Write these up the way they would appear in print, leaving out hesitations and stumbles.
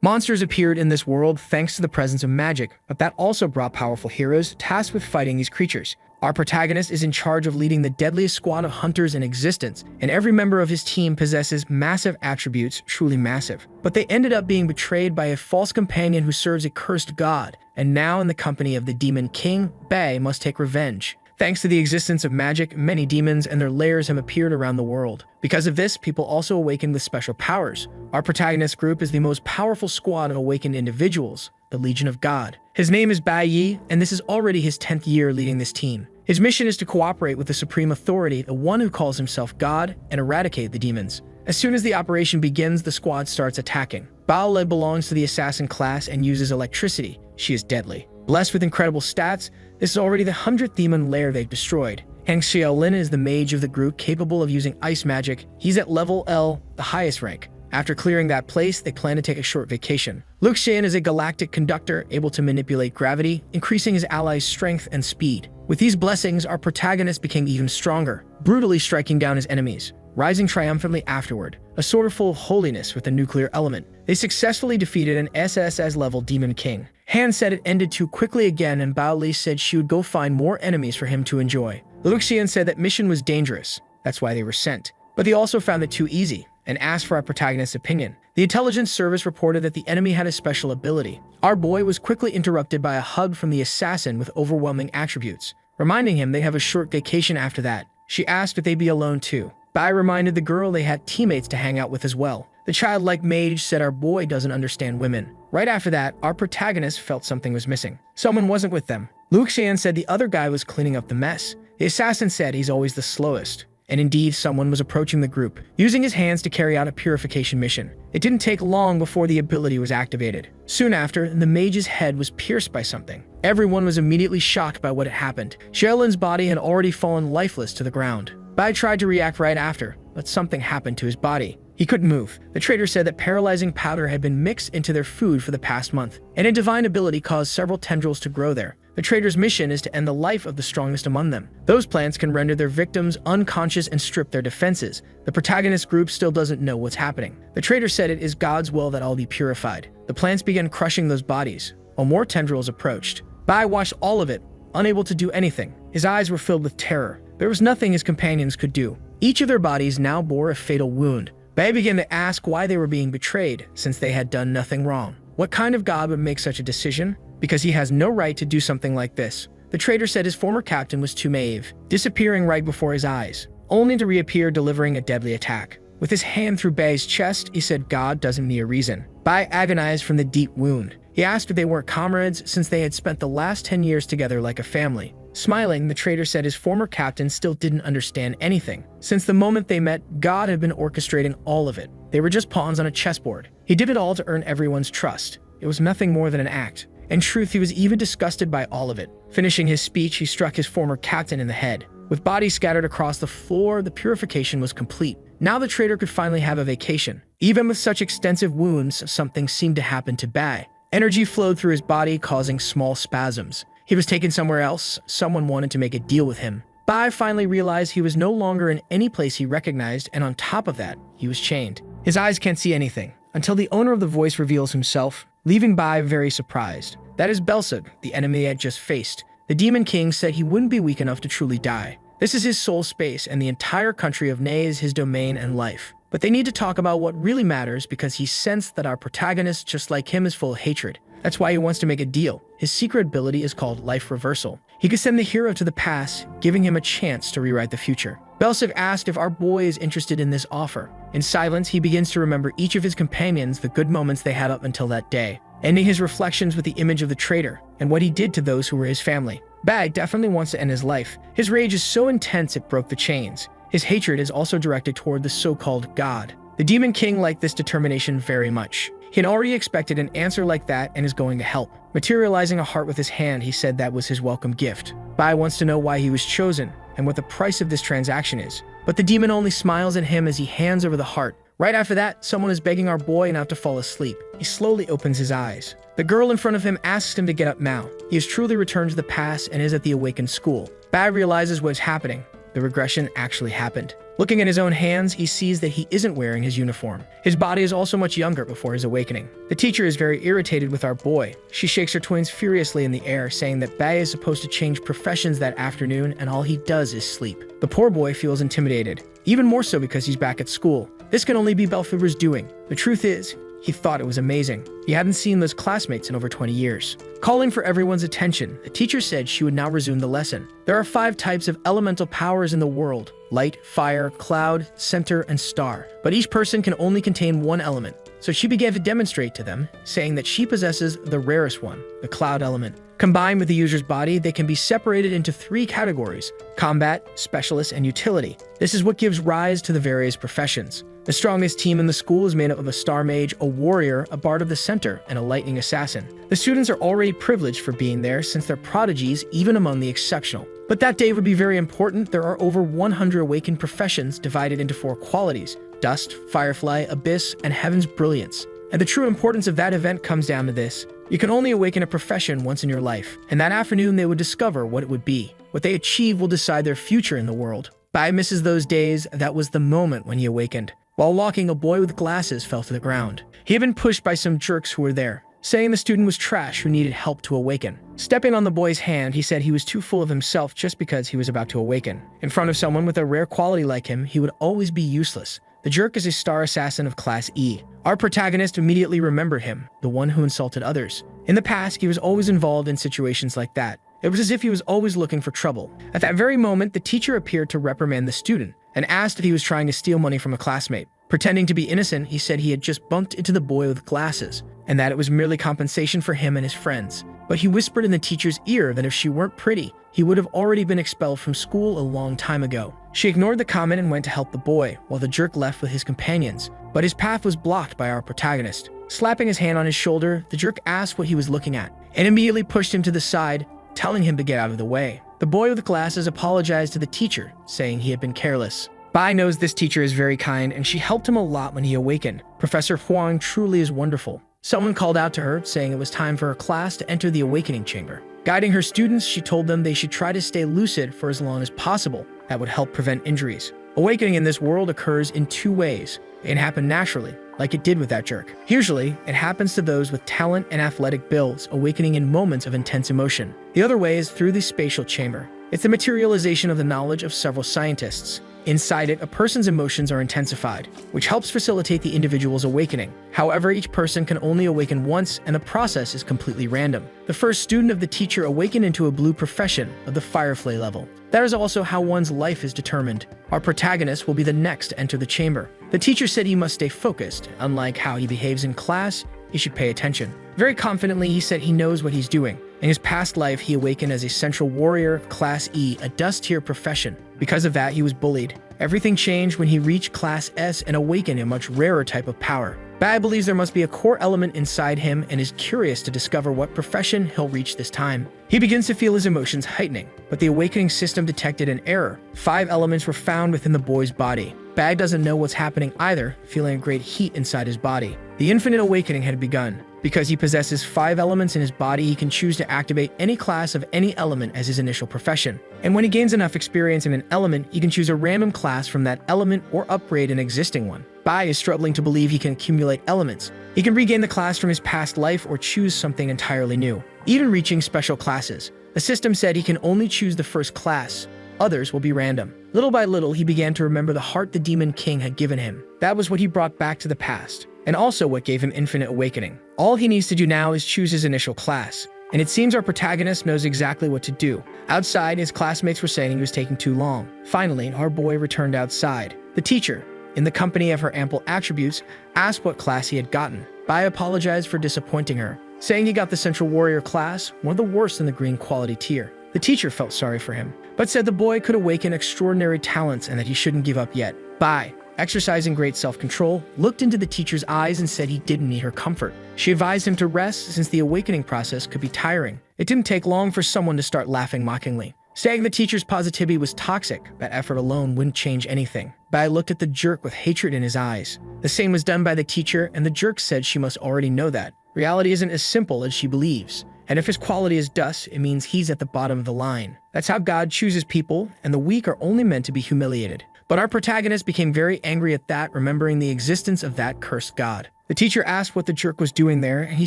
Monsters appeared in this world thanks to the presence of magic, but that also brought powerful heroes tasked with fighting these creatures. Our protagonist is in charge of leading the deadliest squad of hunters in existence, and every member of his team possesses massive attributes, truly massive. But they ended up being betrayed by a false companion who serves a cursed god, and now in the company of the Demon King, Bai must take revenge. Thanks to the existence of magic, many demons and their lairs have appeared around the world. Because of this, people also awaken with special powers. Our protagonist group is the most powerful squad of awakened individuals, the Legion of God. His name is Bai Yi, and this is already his 10th year leading this team. His mission is to cooperate with the Supreme Authority, the one who calls himself God, and eradicate the demons. As soon as the operation begins, the squad starts attacking. Bao belongs to the assassin class and uses electricity. She is deadly. Blessed with incredible stats, this is already the 100th demon lair they've destroyed. Hang Xiaolin is the mage of the group capable of using ice magic. He's at level L, the highest rank. After clearing that place, they plan to take a short vacation. Luke Xian is a galactic conductor able to manipulate gravity, increasing his allies' strength and speed. With these blessings, our protagonist became even stronger, brutally striking down his enemies, rising triumphantly afterward, a sword full of holiness with a nuclear element. They successfully defeated an SSS-level Demon King. Han said it ended too quickly again, and Bao Li said she would go find more enemies for him to enjoy. Luke Xian said that mission was dangerous, that's why they were sent. But they also found it too easy, and asked for our protagonist's opinion. The intelligence service reported that the enemy had a special ability. Our boy was quickly interrupted by a hug from the assassin with overwhelming attributes, reminding him they have a short vacation after that. She asked if they'd be alone too. Bai reminded the girl they had teammates to hang out with as well. The childlike mage said our boy doesn't understand women. Right after that, our protagonist felt something was missing. Someone wasn't with them. Luke Xian said the other guy was cleaning up the mess. The assassin said he's always the slowest. And indeed, someone was approaching the group, using his hands to carry out a purification mission. It didn't take long before the ability was activated. Soon after, the mage's head was pierced by something. Everyone was immediately shocked by what had happened. Xiaolin's body had already fallen lifeless to the ground. Bai tried to react right after, but something happened to his body. He couldn't move. The trader said that paralyzing powder had been mixed into their food for the past month, and a divine ability caused several tendrils to grow there. The trader's mission is to end the life of the strongest among them. Those plants can render their victims unconscious and strip their defenses. The protagonist group still doesn't know what's happening. The trader said it is God's will that all be purified. The plants began crushing those bodies, while more tendrils approached. Bai watched all of it, unable to do anything. His eyes were filled with terror. There was nothing his companions could do. Each of their bodies now bore a fatal wound. Bai began to ask why they were being betrayed, since they had done nothing wrong. What kind of god would make such a decision? Because he has no right to do something like this. The trader said his former captain was too naive, disappearing right before his eyes, only to reappear delivering a deadly attack. With his hand through Bai's chest, he said God doesn't need a reason. Bai agonized from the deep wound. He asked if they weren't comrades since they had spent the last 10 years together like a family. Smiling, the trader said his former captain still didn't understand anything. Since the moment they met, God had been orchestrating all of it. They were just pawns on a chessboard. He did it all to earn everyone's trust. It was nothing more than an act. In truth, he was even disgusted by all of it. Finishing his speech, he struck his former captain in the head. With bodies scattered across the floor, the purification was complete. Now the trader could finally have a vacation. Even with such extensive wounds, something seemed to happen to Bai. Energy flowed through his body, causing small spasms. He was taken somewhere else. Someone wanted to make a deal with him. Bai finally realized he was no longer in any place he recognized, and on top of that, he was chained. His eyes can't see anything, until the owner of the voice reveals himself, leaving Bai very surprised. That is Belsig, the enemy he had just faced. The Demon King said he wouldn't be weak enough to truly die. This is his soul space, and the entire country of Ney is his domain and life. But they need to talk about what really matters because he sensed that our protagonist, just like him, is full of hatred. That's why he wants to make a deal. His secret ability is called Life Reversal. He could send the hero to the past, giving him a chance to rewrite the future. Belsig asked if our boy is interested in this offer. In silence, he begins to remember each of his companions, the good moments they had up until that day, ending his reflections with the image of the traitor and what he did to those who were his family. Bai definitely wants to end his life. His rage is so intense it broke the chains. His hatred is also directed toward the so-called God. The Demon King liked this determination very much. He had already expected an answer like that and is going to help. Materializing a heart with his hand, he said that was his welcome gift. Bai wants to know why he was chosen and what the price of this transaction is. But the demon only smiles at him as he hands over the heart. Right after that, someone is begging our boy not to fall asleep. He slowly opens his eyes. The girl in front of him asks him to get up now. He has truly returned to the past and is at the awakened school. Bai realizes what is happening. The regression actually happened. Looking at his own hands, he sees that he isn't wearing his uniform. His body is also much younger before his awakening. The teacher is very irritated with our boy. She shakes her twins furiously in the air, saying that Bai is supposed to change professions that afternoon and all he does is sleep. The poor boy feels intimidated, even more so because he's back at school. This can only be Belphegor's doing. The truth is, he thought it was amazing. He hadn't seen those classmates in over 20 years. Calling for everyone's attention, the teacher said she would now resume the lesson. There are 5 types of elemental powers in the world: light, fire, cloud, center, and star. But each person can only contain one element. So she began to demonstrate to them, saying that she possesses the rarest one, the cloud element. Combined with the user's body, they can be separated into 3 categories: combat, specialist, and utility. This is what gives rise to the various professions. The strongest team in the school is made up of a star mage, a warrior, a bard of the center, and a lightning assassin. The students are already privileged for being there since they're prodigies even among the exceptional. But that day would be very important. There are over 100 awakened professions divided into 4 qualities: dust, firefly, abyss, and heaven's brilliance. And the true importance of that event comes down to this: you can only awaken a profession once in your life, and that afternoon they would discover what it would be. What they achieve will decide their future in the world. Bai misses those days. That was the moment when he awakened. While walking, a boy with glasses fell to the ground. He had been pushed by some jerks who were there, saying the student was trash who needed help to awaken. Stepping on the boy's hand, he said he was too full of himself just because he was about to awaken. In front of someone with a rare quality like him, he would always be useless. The jerk is a star assassin of Class E. Our protagonist immediately remembered him, the one who insulted others. In the past, he was always involved in situations like that. It was as if he was always looking for trouble. At that very moment, the teacher appeared to reprimand the student and asked if he was trying to steal money from a classmate. Pretending to be innocent, he said he had just bumped into the boy with glasses and that it was merely compensation for him and his friends. But he whispered in the teacher's ear that if she weren't pretty, he would have already been expelled from school a long time ago. She ignored the comment and went to help the boy, while the jerk left with his companions. But his path was blocked by our protagonist. Slapping his hand on his shoulder, the jerk asked what he was looking at and immediately pushed him to the side, telling him to get out of the way. The boy with glasses apologized to the teacher, saying he had been careless. Bai knows this teacher is very kind, and she helped him a lot when he awakened. Professor Huang truly is wonderful. Someone called out to her, saying it was time for her class to enter the awakening chamber. Guiding her students, she told them they should try to stay lucid for as long as possible. That would help prevent injuries. Awakening in this world occurs in 2 ways. It can happen naturally, like it did with that jerk. Usually, it happens to those with talent and athletic builds, awakening in moments of intense emotion. The other way is through the spatial chamber. It's the materialization of the knowledge of several scientists. Inside it, a person's emotions are intensified, which helps facilitate the individual's awakening. However, each person can only awaken once, and the process is completely random. The first student of the teacher awakened into a blue profession of the firefly level. That is also how one's life is determined. Our protagonist will be the next to enter the chamber. The teacher said he must stay focused. Unlike how he behaves in class, he should pay attention. Very confidently, he said he knows what he's doing. In his past life, he awakened as a central warrior, Class E, a dust-tier profession. Because of that, he was bullied. Everything changed when he reached Class S and awakened a much rarer type of power. Bai believes there must be a core element inside him and is curious to discover what profession he'll reach this time. He begins to feel his emotions heightening, but the awakening system detected an error. 5 elements were found within the boy's body. Bai doesn't know what's happening either, feeling a great heat inside his body. The infinite awakening had begun. Because he possesses 5 elements in his body, he can choose to activate any class of any element as his initial profession. And when he gains enough experience in an element, he can choose a random class from that element or upgrade an existing one. Bai is struggling to believe he can accumulate elements. He can regain the class from his past life or choose something entirely new, even reaching special classes. The system said he can only choose the first class. Others will be random. Little by little, he began to remember the heart the Demon King had given him. That was what he brought back to the past, and also what gave him infinite awakening. All he needs to do now is choose his initial class, and it seems our protagonist knows exactly what to do. Outside, his classmates were saying he was taking too long. Finally, our boy returned outside. The teacher, in the company of her ample attributes, asked what class he had gotten. Bai apologized for disappointing her, saying he got the Central Warrior class, one of the worst in the green quality tier. The teacher felt sorry for him, but said the boy could awaken extraordinary talents and that he shouldn't give up yet. Bai, exercising great self-control, looked into the teacher's eyes and said he didn't need her comfort. She advised him to rest since the awakening process could be tiring. It didn't take long for someone to start laughing mockingly, saying the teacher's positivity was toxic, that effort alone wouldn't change anything. Bai looked at the jerk with hatred in his eyes. The same was done by the teacher, and the jerk said she must already know that. Reality isn't as simple as she believes. And if his quality is dust, it means he's at the bottom of the line. That's how God chooses people, and the weak are only meant to be humiliated. But our protagonist became very angry at that, remembering the existence of that cursed god. The teacher asked what the jerk was doing there, and he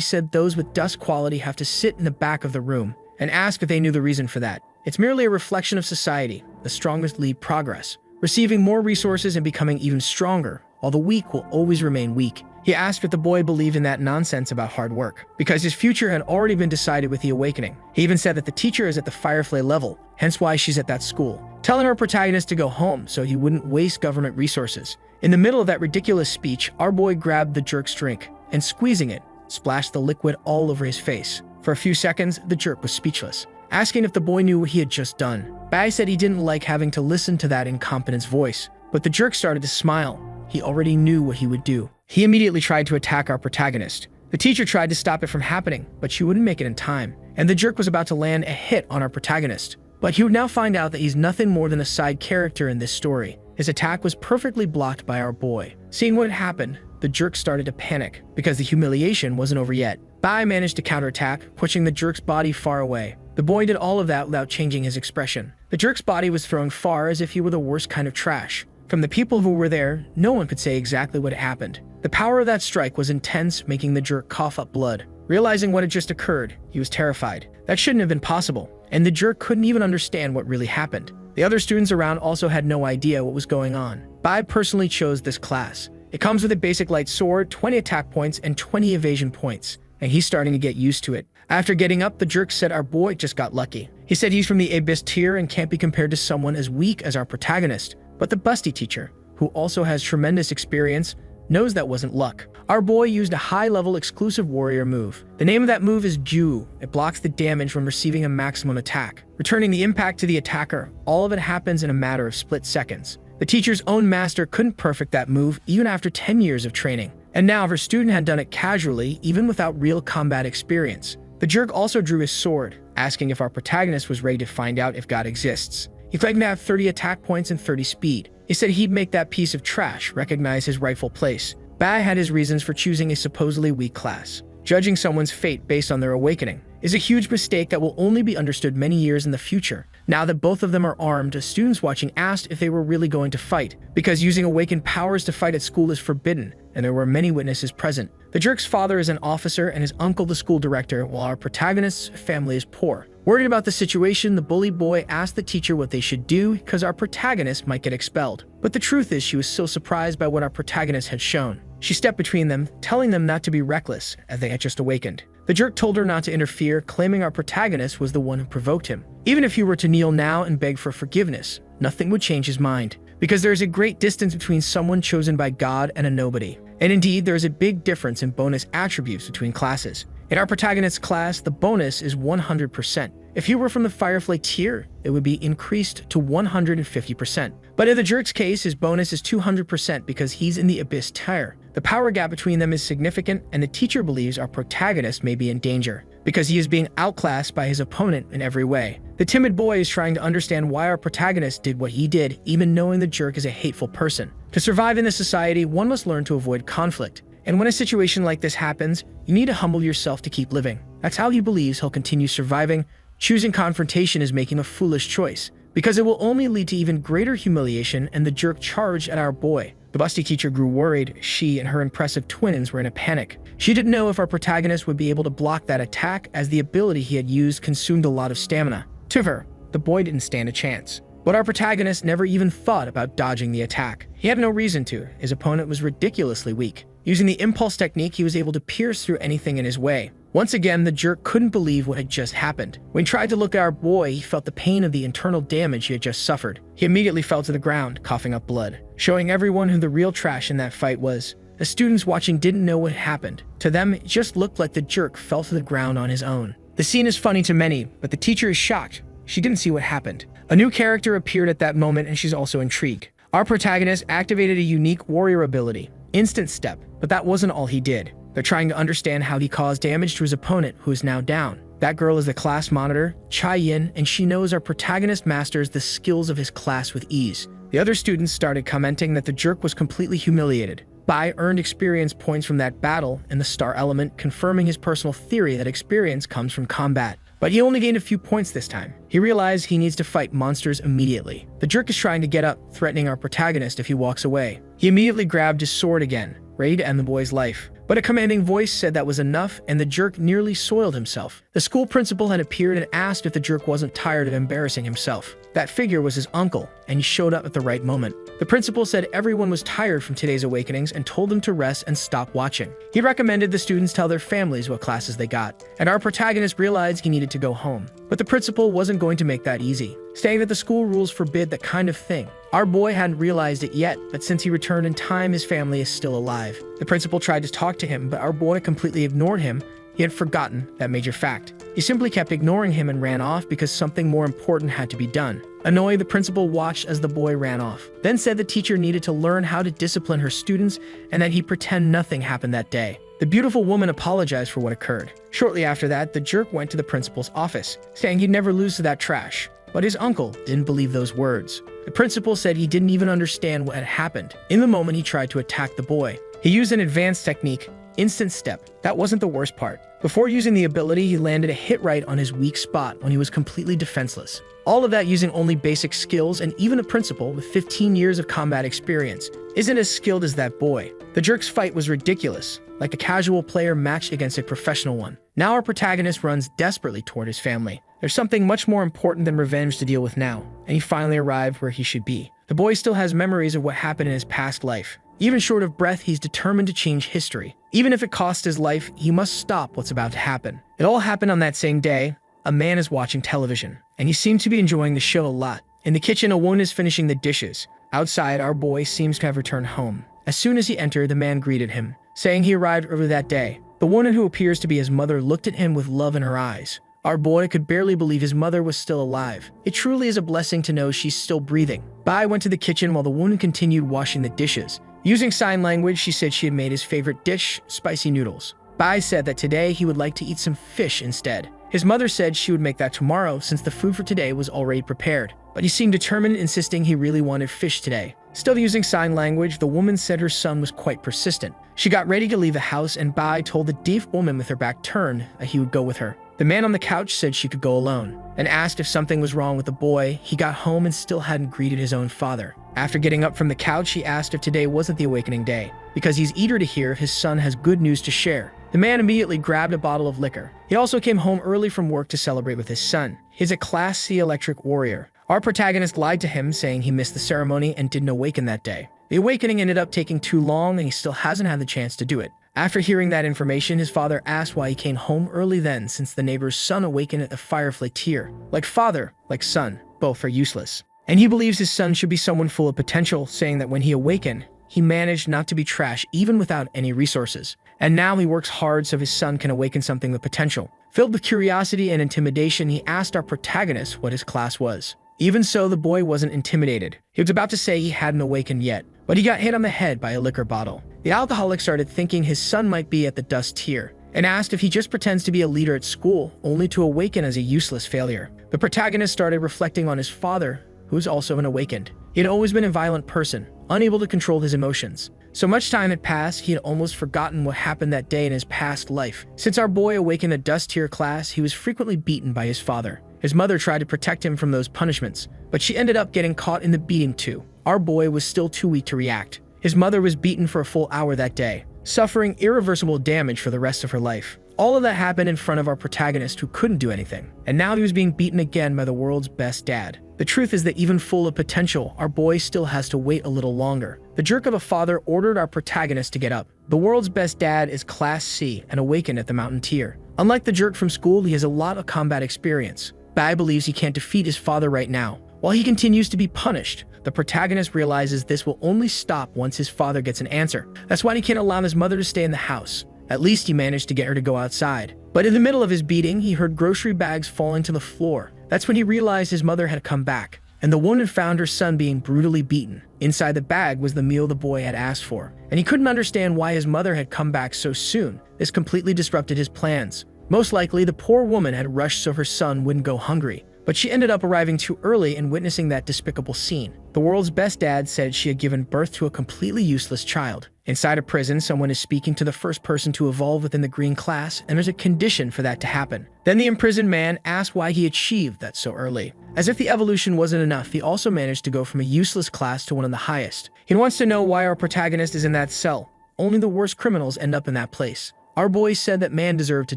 said those with dust quality have to sit in the back of the room, and asked if they knew the reason for that. It's merely a reflection of society. The strongest lead progress, receiving more resources and becoming even stronger, while the weak will always remain weak. He asked if the boy believed in that nonsense about hard work, because his future had already been decided with the awakening. He even said that the teacher is at the Firefly level, hence why she's at that school, telling our protagonist to go home so he wouldn't waste government resources. In the middle of that ridiculous speech, our boy grabbed the jerk's drink, and squeezing it, splashed the liquid all over his face. For a few seconds, the jerk was speechless, asking if the boy knew what he had just done. Bai said he didn't like having to listen to that incompetent's voice, but the jerk started to smile. He already knew what he would do. He immediately tried to attack our protagonist. The teacher tried to stop it from happening, but she wouldn't make it in time, and the jerk was about to land a hit on our protagonist. But he would now find out that he's nothing more than a side character in this story. His attack was perfectly blocked by our boy. Seeing what had happened, the jerk started to panic, because the humiliation wasn't over yet. Bai managed to counterattack, pushing the jerk's body far away. The boy did all of that without changing his expression. The jerk's body was thrown far as if he were the worst kind of trash. From the people who were there, no one could say exactly what happened. The power of that strike was intense, making the jerk cough up blood. Realizing what had just occurred, he was terrified. That shouldn't have been possible, and the jerk couldn't even understand what really happened. The other students around also had no idea what was going on. Bai personally chose this class. It comes with a basic light sword, 20 attack points, and 20 evasion points, and he's starting to get used to it. After getting up, the jerk said our boy just got lucky. He said he's from the Abyss tier and can't be compared to someone as weak as our protagonist. But the busty teacher, who also has tremendous experience, knows that wasn't luck. Our boy used a high-level exclusive warrior move. The name of that move is Ju. It blocks the damage when receiving a maximum attack, returning the impact to the attacker. All of it happens in a matter of split seconds. The teacher's own master couldn't perfect that move even after 10 years of training. And now her student had done it casually, even without real combat experience. The jerk also drew his sword, asking if our protagonist was ready to find out if God exists. He claimed to have 30 attack points and 30 speed. He said he'd make that piece of trash recognize his rightful place. Bai had his reasons for choosing a supposedly weak class. Judging someone's fate based on their awakening is a huge mistake that will only be understood many years in the future. Now that both of them are armed, students watching asked if they were really going to fight, because using awakened powers to fight at school is forbidden, and there were many witnesses present. The jerk's father is an officer and his uncle the school director, while our protagonist's family is poor. Worried about the situation, the bully boy asked the teacher what they should do because our protagonist might get expelled. But the truth is she was so surprised by what our protagonist had shown. She stepped between them, telling them not to be reckless, as they had just awakened. The jerk told her not to interfere, claiming our protagonist was the one who provoked him. Even if he were to kneel now and beg for forgiveness, nothing would change his mind, because there is a great distance between someone chosen by God and a nobody. And indeed, there is a big difference in bonus attributes between classes. In our protagonist's class, the bonus is 100%. If he were from the Firefly tier, it would be increased to 150%. But in the jerk's case, his bonus is 200% because he's in the Abyss tier. The power gap between them is significant, and the teacher believes our protagonist may be in danger, because he is being outclassed by his opponent in every way. The timid boy is trying to understand why our protagonist did what he did, even knowing the jerk is a hateful person. To survive in this society, one must learn to avoid conflict. And when a situation like this happens, you need to humble yourself to keep living. That's how he believes he'll continue surviving. Choosing confrontation is making a foolish choice, because it will only lead to even greater humiliation, and the jerk charged at our boy. The busty teacher grew worried. She and her impressive twins were in a panic. She didn't know if our protagonist would be able to block that attack, as the ability he had used consumed a lot of stamina. To her, the boy didn't stand a chance. But our protagonist never even thought about dodging the attack. He had no reason to. His opponent was ridiculously weak. Using the impulse technique, he was able to pierce through anything in his way. Once again, the jerk couldn't believe what had just happened. When he tried to look at our boy, he felt the pain of the internal damage he had just suffered. He immediately fell to the ground, coughing up blood, showing everyone who the real trash in that fight was. The students watching didn't know what happened. To them, it just looked like the jerk fell to the ground on his own. The scene is funny to many, but the teacher is shocked. She didn't see what happened. A new character appeared at that moment, and she's also intrigued. Our protagonist activated a unique warrior ability, Instant Step, but that wasn't all he did. They're trying to understand how he caused damage to his opponent, who is now down. That girl is the class monitor, Chai Yin, and she knows our protagonist masters the skills of his class with ease. The other students started commenting that the jerk was completely humiliated. Bai earned experience points from that battle and the star element, confirming his personal theory that experience comes from combat. But he only gained a few points this time. He realized he needs to fight monsters immediately. The jerk is trying to get up, threatening our protagonist if he walks away. He immediately grabbed his sword again, ready to end the boy's life. But a commanding voice said that was enough, and the jerk nearly soiled himself. The school principal had appeared and asked if the jerk wasn't tired of embarrassing himself. That figure was his uncle, and he showed up at the right moment. The principal said everyone was tired from today's awakenings and told them to rest and stop watching. He recommended the students tell their families what classes they got, and our protagonist realized he needed to go home. But the principal wasn't going to make that easy, saying that the school rules forbid that kind of thing. Our boy hadn't realized it yet, but since he returned in time, his family is still alive. The principal tried to talk to him, but our boy completely ignored him. He had forgotten that major fact. He simply kept ignoring him and ran off because something more important had to be done. Annoyed, the principal watched as the boy ran off, then said the teacher needed to learn how to discipline her students and that he'd pretend nothing happened that day. The beautiful woman apologized for what occurred. Shortly after that, the jerk went to the principal's office, saying he'd never lose to that trash. But his uncle didn't believe those words. The principal said he didn't even understand what had happened. In the moment, he tried to attack the boy. He used an advanced technique, instant step. That wasn't the worst part. Before using the ability, he landed a hit right on his weak spot when he was completely defenseless. All of that using only basic skills, and even a principal with 15 years of combat experience isn't as skilled as that boy. The jerk's fight was ridiculous, like a casual player matched against a professional one. Now our protagonist runs desperately toward his family. There's something much more important than revenge to deal with now, and he finally arrived where he should be. The boy still has memories of what happened in his past life. Even short of breath, he's determined to change history. Even if it costs his life, he must stop what's about to happen. It all happened on that same day. A man is watching television, and he seemed to be enjoying the show a lot. In the kitchen, a woman is finishing the dishes. Outside, our boy seems to have returned home. As soon as he entered, the man greeted him, saying he arrived early that day. The woman, who appears to be his mother, looked at him with love in her eyes. Our boy could barely believe his mother was still alive. It truly is a blessing to know she's still breathing. Bai went to the kitchen while the woman continued washing the dishes. Using sign language, she said she had made his favorite dish, spicy noodles. Bai said that today he would like to eat some fish instead. His mother said she would make that tomorrow since the food for today was already prepared. But he seemed determined, insisting he really wanted fish today. Still using sign language, the woman said her son was quite persistent. She got ready to leave the house, and Bai told the deaf woman with her back turned that he would go with her. The man on the couch said she could go alone, and asked if something was wrong with the boy. He got home and still hadn't greeted his own father. After getting up from the couch, he asked if today wasn't the awakening day, because he's eager to hear if his son has good news to share. The man immediately grabbed a bottle of liquor. He also came home early from work to celebrate with his son. He's a Class C electric warrior. Our protagonist lied to him, saying he missed the ceremony and didn't awaken that day. The awakening ended up taking too long, and he still hasn't had the chance to do it. After hearing that information, his father asked why he came home early then, since the neighbor's son awakened at the Firefly tier. Like father, like son, both are useless. And he believes his son should be someone full of potential, saying that when he awakened, he managed not to be trash even without any resources. And now he works hard so his son can awaken something with potential. Filled with curiosity and intimidation, he asked our protagonist what his class was. Even so, the boy wasn't intimidated. He was about to say he hadn't awakened yet, but he got hit on the head by a liquor bottle. The alcoholic started thinking his son might be at the dust tier, and asked if he just pretends to be a leader at school, only to awaken as a useless failure. The protagonist started reflecting on his father, who was also an awakened. He had always been a violent person, unable to control his emotions. So much time had passed, he had almost forgotten what happened that day in his past life. Since our boy awakened a dust tier class, he was frequently beaten by his father. His mother tried to protect him from those punishments, but she ended up getting caught in the beating too. Our boy was still too weak to react. His mother was beaten for a full hour that day, suffering irreversible damage for the rest of her life. All of that happened in front of our protagonist, who couldn't do anything. And now he was being beaten again by the world's best dad. The truth is that even full of potential, our boy still has to wait a little longer. The jerk of a father ordered our protagonist to get up. The world's best dad is Class C and awakened at the mountain tier. Unlike the jerk from school, he has a lot of combat experience. Bai believes he can't defeat his father right now. While he continues to be punished, the protagonist realizes this will only stop once his father gets an answer. That's why he can't allow his mother to stay in the house. At least he managed to get her to go outside. But in the middle of his beating, he heard grocery bags falling to the floor. That's when he realized his mother had come back, and the woman found her son being brutally beaten. Inside the bag was the meal the boy had asked for, and he couldn't understand why his mother had come back so soon. This completely disrupted his plans. Most likely, the poor woman had rushed so her son wouldn't go hungry. but she ended up arriving too early and witnessing that despicable scene. The world's best dad said she had given birth to a completely useless child. Inside a prison, someone is speaking to the first person to evolve within the green class, and there's a condition for that to happen. Then the imprisoned man asked why he achieved that so early. As if the evolution wasn't enough, he also managed to go from a useless class to one of the highest. He wants to know why our protagonist is in that cell. Only the worst criminals end up in that place. Our boy said that man deserved to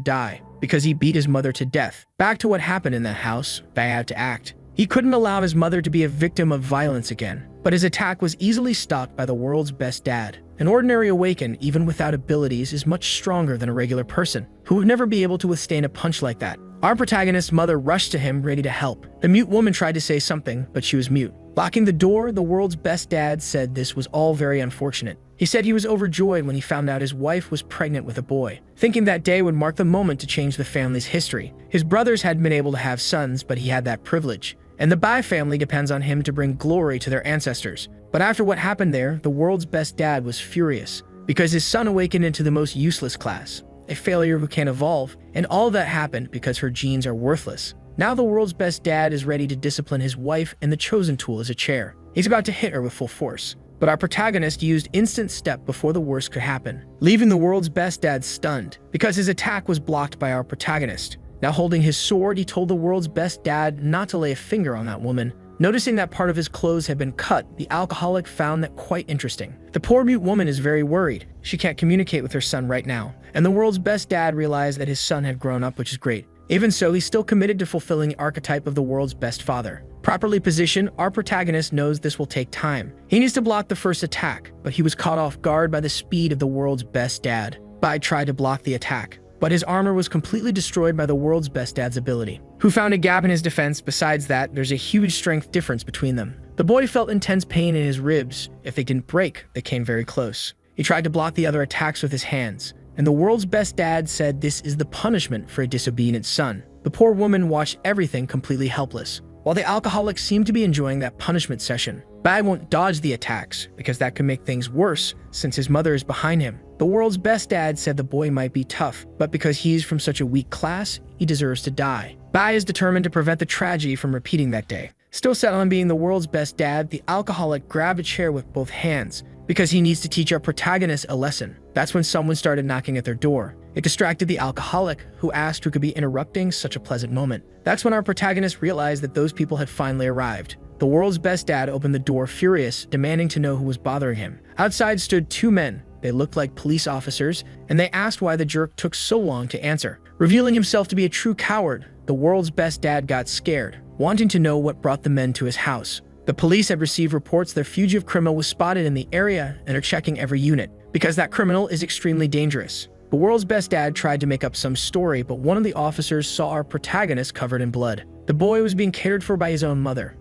die because he beat his mother to death. Back to what happened in that house, they had to act. He couldn't allow his mother to be a victim of violence again, but his attack was easily stopped by the world's best dad. An ordinary awakened, even without abilities, is much stronger than a regular person, who would never be able to withstand a punch like that. Our protagonist's mother rushed to him, ready to help. The mute woman tried to say something, but she was mute. Locking the door, the world's best dad said this was all very unfortunate. He said he was overjoyed when he found out his wife was pregnant with a boy, thinking that day would mark the moment to change the family's history. His brothers hadn't been able to have sons, but he had that privilege, and the Bai family depends on him to bring glory to their ancestors. But after what happened there, the world's best dad was furious, because his son awakened into the most useless class, a failure who can't evolve, and all that happened because her genes are worthless. Now the world's best dad is ready to discipline his wife, and the chosen tool is a chair. He's about to hit her with full force. But our protagonist used instant step before the worst could happen, leaving the world's best dad stunned, because his attack was blocked by our protagonist. Now holding his sword, he told the world's best dad not to lay a finger on that woman. Noticing that part of his clothes had been cut, the alcoholic found that quite interesting. The poor mute woman is very worried. She can't communicate with her son right now, and the world's best dad realized that his son had grown up, which is great. Even so, he's still committed to fulfilling the archetype of the world's best father. Properly positioned, our protagonist knows this will take time. He needs to block the first attack, but he was caught off guard by the speed of the world's best dad. Bai tried to block the attack, but his armor was completely destroyed by the world's best dad's ability, who found a gap in his defense. Besides that, there's a huge strength difference between them. The boy felt intense pain in his ribs. If they didn't break, they came very close. He tried to block the other attacks with his hands, and the world's best dad said this is the punishment for a disobedient son. The poor woman watched everything completely helpless, while the alcoholic seemed to be enjoying that punishment session. Bai won't dodge the attacks, because that could make things worse since his mother is behind him. The world's best dad said the boy might be tough, but because he's from such a weak class, he deserves to die. Bai is determined to prevent the tragedy from repeating that day. Still set on being the world's best dad, the alcoholic grabbed a chair with both hands, because he needs to teach our protagonist a lesson. That's when someone started knocking at their door. It distracted the alcoholic, who asked who could be interrupting such a pleasant moment. That's when our protagonist realized that those people had finally arrived. The world's best dad opened the door furious, demanding to know who was bothering him. Outside stood two men. They looked like police officers, and they asked why the jerk took so long to answer. Revealing himself to be a true coward, the world's best dad got scared, wanting to know what brought the men to his house. The police had received reports their fugitive criminal was spotted in the area and are checking every unit, because that criminal is extremely dangerous. The world's best dad tried to make up some story, but one of the officers saw our protagonist covered in blood. The boy was being cared for by his own mother.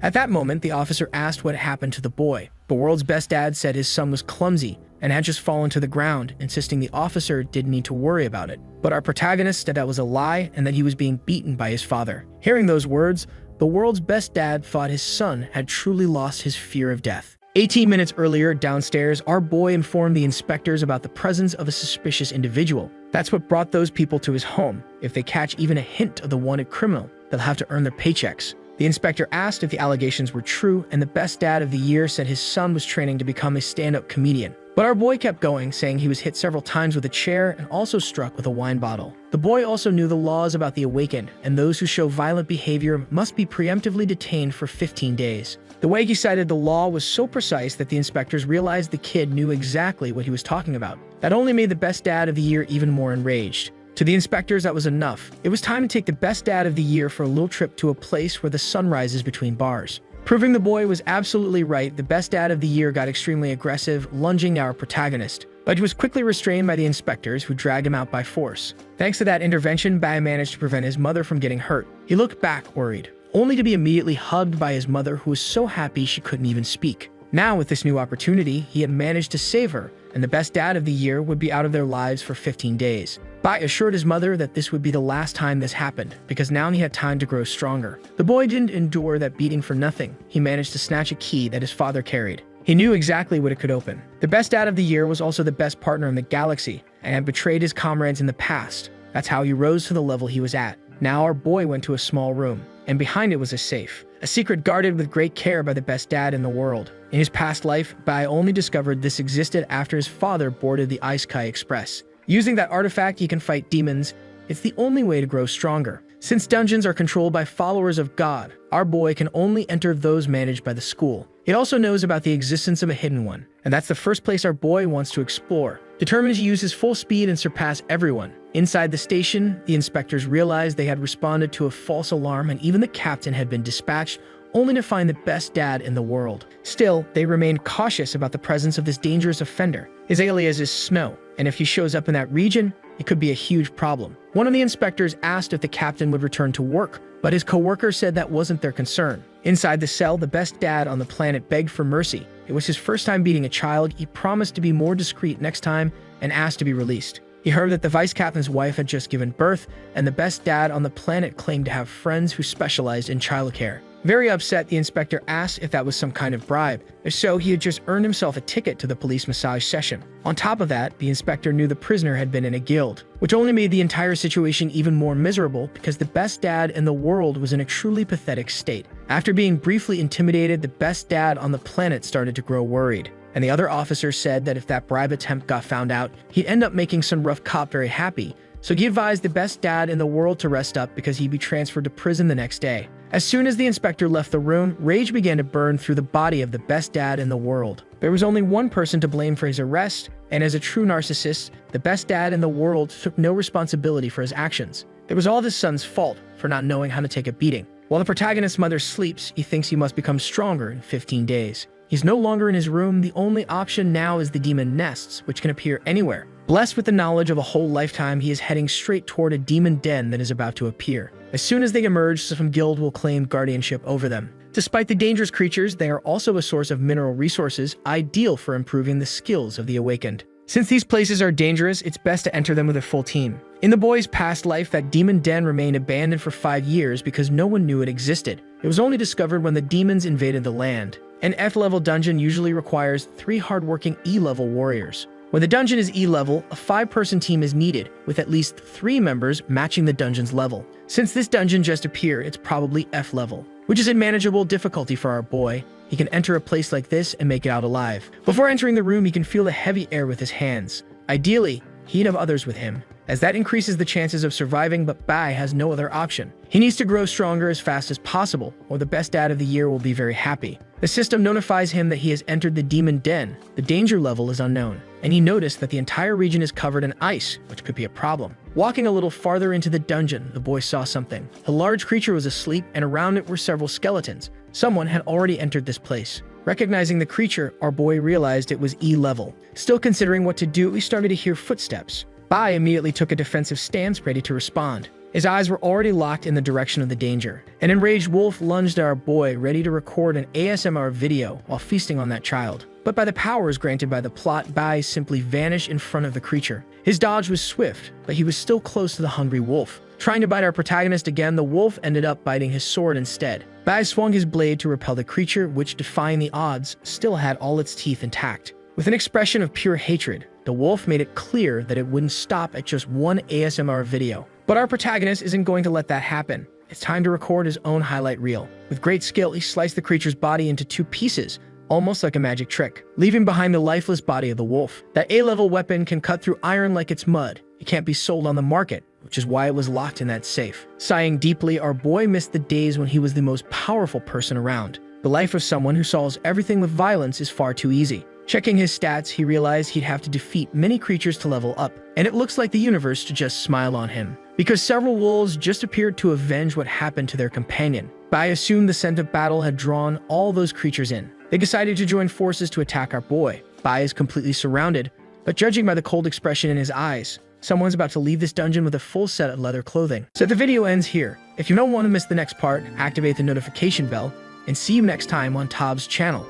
At that moment, the officer asked what happened to the boy. The world's best dad said his son was clumsy and had just fallen to the ground, insisting the officer didn't need to worry about it. But our protagonist said that was a lie and that he was being beaten by his father. Hearing those words, the world's best dad thought his son had truly lost his fear of death. 18 minutes earlier, downstairs, our boy informed the inspectors about the presence of a suspicious individual. That's what brought those people to his home. If they catch even a hint of the wanted criminal, they'll have to earn their paychecks. The inspector asked if the allegations were true, and the best dad of the year said his son was training to become a stand-up comedian. But our boy kept going, saying he was hit several times with a chair and also struck with a wine bottle. The boy also knew the laws about the awakened, and those who show violent behavior must be preemptively detained for 15 days. The way he cited the law was so precise that the inspectors realized the kid knew exactly what he was talking about. That only made the best dad of the year even more enraged. To the inspectors, that was enough. It was time to take the best dad of the year for a little trip to a place where the sun rises between bars. Proving the boy was absolutely right, the best dad of the year got extremely aggressive, lunging at our protagonist. But he was quickly restrained by the inspectors, who dragged him out by force. Thanks to that intervention, Bai managed to prevent his mother from getting hurt. He looked back, worried, only to be immediately hugged by his mother, who was so happy she couldn't even speak. Now, with this new opportunity, he had managed to save her, and the best dad of the year would be out of their lives for 15 days. Bai assured his mother that this would be the last time this happened, because now he had time to grow stronger. The boy didn't endure that beating for nothing. He managed to snatch a key that his father carried. He knew exactly what it could open. The best dad of the year was also the best partner in the galaxy, and had betrayed his comrades in the past. That's how he rose to the level he was at. Now our boy went to a small room. and behind it was a safe. A secret guarded with great care by the best dad in the world. In his past life, Bai only discovered this existed after his father boarded the Isekai Express. Using that artifact, he can fight demons. It's the only way to grow stronger. Since dungeons are controlled by followers of God, our boy can only enter those managed by the school. It also knows about the existence of a hidden one, and that's the first place our boy wants to explore. Determined to use his full speed and surpass everyone. Inside the station, the inspectors realized they had responded to a false alarm and even the captain had been dispatched, only to find the best dad in the world. Still, they remained cautious about the presence of this dangerous offender. His alias is Snow, and if he shows up in that region, it could be a huge problem. One of the inspectors asked if the captain would return to work, but his coworker said that wasn't their concern. Inside the cell, the best dad on the planet begged for mercy. It was his first time beating a child. He promised to be more discreet next time and asked to be released. He heard that the vice captain's wife had just given birth, and the best dad on the planet claimed to have friends who specialized in childcare. Very upset, the inspector asked if that was some kind of bribe. If so, he had just earned himself a ticket to the police massage session. On top of that, the inspector knew the prisoner had been in a guild, which only made the entire situation even more miserable because the best dad in the world was in a truly pathetic state. After being briefly intimidated, the best dad on the planet started to grow worried. And the other officer said that if that bribe attempt got found out, he'd end up making some rough cop very happy. So he advised the best dad in the world to rest up because he'd be transferred to prison the next day. As soon as the inspector left the room, rage began to burn through the body of the best dad in the world. There was only one person to blame for his arrest, and as a true narcissist, the best dad in the world took no responsibility for his actions. It was all his son's fault for not knowing how to take a beating. While the protagonist's mother sleeps, he thinks he must become stronger in 15 days. He's no longer in his room. The only option now is the demon nests, which can appear anywhere. Blessed with the knowledge of a whole lifetime, he is heading straight toward a demon den that is about to appear. As soon as they emerge, some guild will claim guardianship over them. Despite the dangerous creatures, they are also a source of mineral resources, ideal for improving the skills of the awakened. Since these places are dangerous, it's best to enter them with a full team. In the boy's past life, that demon den remained abandoned for 5 years because no one knew it existed. It was only discovered when the demons invaded the land. An F-level dungeon usually requires 3 hardworking E-level warriors. When the dungeon is E-level, a 5-person team is needed, with at least 3 members matching the dungeon's level. Since this dungeon just appeared, it's probably F-level, which is a manageable difficulty for our boy. He can enter a place like this and make it out alive. Before entering the room, he can feel the heavy air with his hands. Ideally, he'd have others with him, as that increases the chances of surviving, but Bai has no other option. He needs to grow stronger as fast as possible, or the best dad of the year will be very happy. The system notifies him that he has entered the demon den. The danger level is unknown, and he noticed that the entire region is covered in ice, which could be a problem. Walking a little farther into the dungeon, the boy saw something. A large creature was asleep, and around it were several skeletons. Someone had already entered this place. Recognizing the creature, our boy realized it was E-level. Still considering what to do, we started to hear footsteps. Bai immediately took a defensive stance, ready to respond. His eyes were already locked in the direction of the danger. An enraged wolf lunged at our boy, ready to record an ASMR video while feasting on that child. But by the powers granted by the plot, Bai simply vanished in front of the creature. His dodge was swift, but he was still close to the hungry wolf. Trying to bite our protagonist again, the wolf ended up biting his sword instead. Bai swung his blade to repel the creature, which, defying the odds, still had all its teeth intact. With an expression of pure hatred, the wolf made it clear that it wouldn't stop at just one ASMR video. But our protagonist isn't going to let that happen. It's time to record his own highlight reel. With great skill, he sliced the creature's body into 2 pieces, almost like a magic trick, leaving behind the lifeless body of the wolf. That A-level weapon can cut through iron like it's mud. It can't be sold on the market, which is why it was locked in that safe. Sighing deeply, our boy missed the days when he was the most powerful person around. The life of someone who solves everything with violence is far too easy. Checking his stats, he realized he'd have to defeat many creatures to level up, and it looks like the universe to just smile on him. Because several wolves just appeared to avenge what happened to their companion. Bai assumed the scent of battle had drawn all those creatures in. They decided to join forces to attack our boy. Bai is completely surrounded, but judging by the cold expression in his eyes, someone's about to leave this dungeon with a full set of leather clothing. So the video ends here. If you don't want to miss the next part, activate the notification bell, and see you next time on Tob's channel.